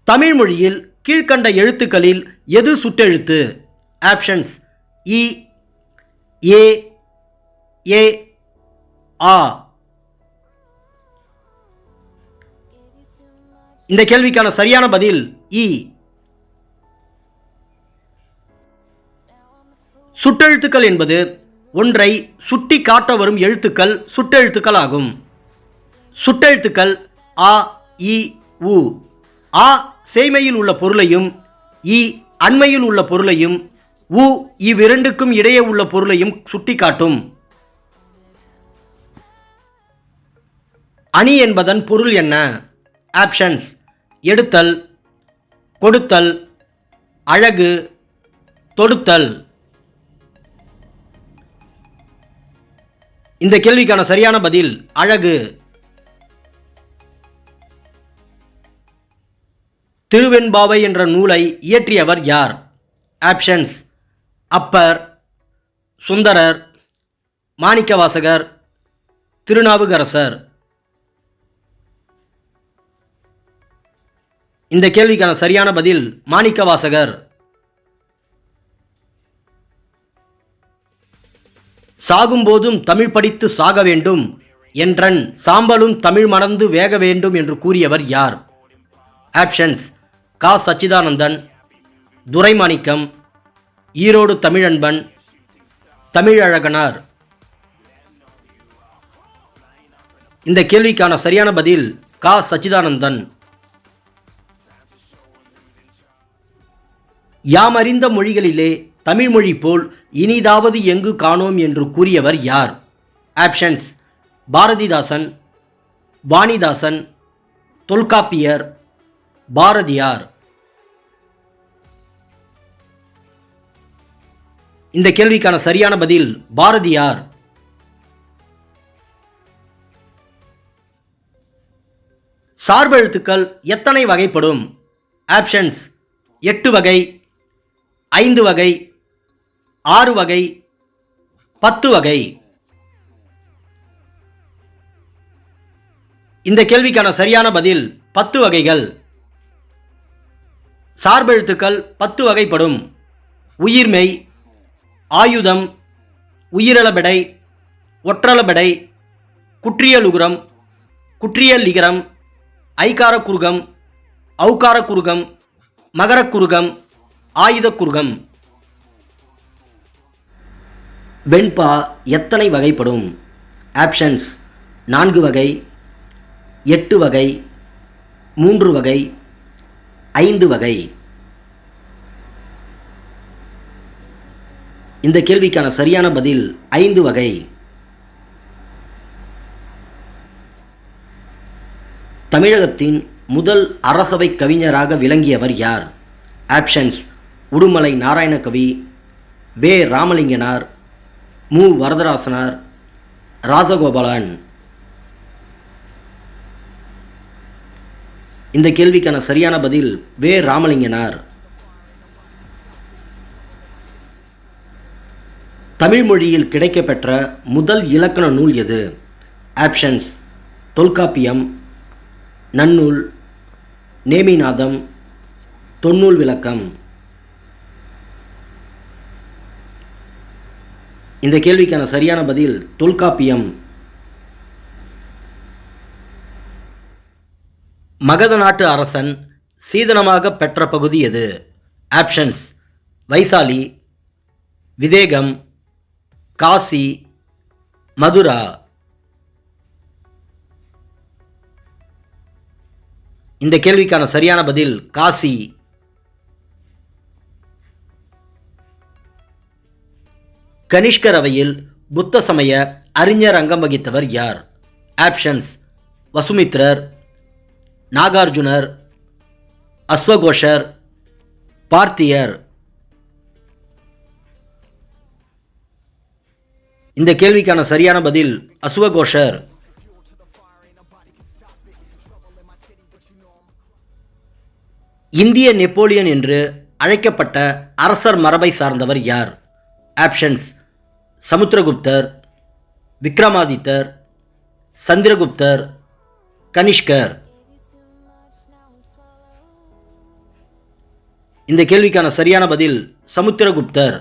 தமிழ் மொழியில் கீழ்க்கண்ட எழுத்துக்களில் எது சுட்டெழுத்து? ஆப்ஷன்ஸ் இ, ஏ, ஏ, ஆ. இந்த கேள்விக்கான சரியான பதில் இ. சுட்டெழுத்துக்கள் என்பது ஒன்றை சுட்டி காட்ட வரும் எழுத்துக்கள் சுட்டெழுத்துக்கள் ஆகும். சுட்டெழுத்துக்கள் ஆ, இ, உ. ஆ சேய்மையில் உள்ள பொருளையும், இ அண்மையில் உள்ள பொருளையும், உ இவ்விரண்டுக்கும் இடையே உள்ள பொருளையும் சுட்டிக்காட்டும். அணி என்பதன் பொருள் என்ன? ஆப்ஷன்ஸ் எடுத்தல், கொடுத்தல், அழகு, தொடுத்தல். இந்த கேள்விக்கான சரியான பதில் அழகு. திருவெண்பாவை என்ற நூலை இயற்றியவர் யார்? ஆப்ஷன்ஸ் அப்பர், சுந்தரர், மாணிக்கவாசகர், திருநாவுக்கரசர். இந்த கேள்விக்கான சரியான பதில் மாணிக்கவாசகர். சாகும்போதும் தமிழ் படித்து சாக வேண்டும் என்றன் சாம்பலும் தமிழ் மணந்து வேக வேண்டும் என்று கூறியவர் யார்? ஆப்ஷன்ஸ் கா. சச்சிதானந்தன், துரைமாணிக்கம், ஈரோடு தமிழன்பன், தமிழழகனார். இந்த கேள்விக்கான சரியான பதில் கா. சச்சிதானந்தன். யாமறிந்த மொழிகளிலே தமிழ் மொழி போல் இனிதாவது எங்கு காணோம் என்று கூறியவர் யார்? ஆப்ஷன்ஸ் பாரதிதாசன், வாணிதாசன், தொல்காப்பியர், பாரதியார். இந்த கேள்விக்கான சரியான பதில் பாரதியார். சார்பெழுத்துக்கள் எத்தனை வகைப்படும்? ஆப்ஷன்ஸ் 8 வகை, 5 வகை, 6 வகை, 10 வகை. இந்த கேள்விக்கான சரியான பதில் 10 வகைகள். சார்பெழுத்துக்கள் 10 வகைப்படும். உயிர்மெய், ஆயுதம், உயிரிழபெடை, ஒற்றளபெடை, குற்றியலுகரம், குற்றியலிகரம், ஐகாரக்குறுகம், ஔகாரக்குறுகம், மகரக்குறுகம், ஆயுதக்குறுகம். வெண்பா எத்தனை வகைப்படும்? ஆப்ஷன்ஸ் 4 வகை, 8 வகை, 3 வகை, 5 வகை. இந்த கேள்விக்கான சரியான பதில் 5 வகை. தமிழகத்தின் முதல் அரசவை கவிஞராக விளங்கியவர் யார்? ஆப்ஷன்ஸ் உடுமலை நாராயணகவி, வே. ராமலிங்கனார், மு. வரதராசனார், ராஜகோபாலன். இந்த கேள்விக்கான சரியான பதில் வே. ராமலிங்கனார். தமிழ் மொழியில் கிடைக்கப்பெற்ற முதல் இலக்கண நூல் எது? ஆப்ஷன்ஸ் தொல்காப்பியம், நன்னூல், நேமிநாதம், தொன்னூல் விளக்கம். இந்த கேள்விக்கான சரியான பதில் தொல்காப்பியம். மகத நாட்டு அரசன் சீதனமாக பெற்ற பகுதி எது? ஆப்ஷன்ஸ் வைசாலி, விதேகம், காசி, மதுரா. இந்த கேள்விக்கான சரியான பதில் காசி. கனிஷ்கர் அவையில் புத்த சமய அறிஞர் அங்கம் வகித்தவர் யார்? ஆப்ஷன்ஸ் வசுமித்ரர், நாகார்ஜுனர், அஸ்வகோஷர், பார்த்தியர். இந்த கேள்விக்கான சரியான பதில் அஸ்வகோஷர். இந்திய நெப்போலியன் என்று அழைக்கப்பட்ட அரசர் மரபை சார்ந்தவர் யார்? ஆப்ஷன்ஸ் சமுத்திரகுப்தர், விக்ரமாதித்தர், சந்திரகுப்தர், கனிஷ்கர். இந்த கேள்விக்கான சரியான பதில் சமுத்திரகுப்தர்.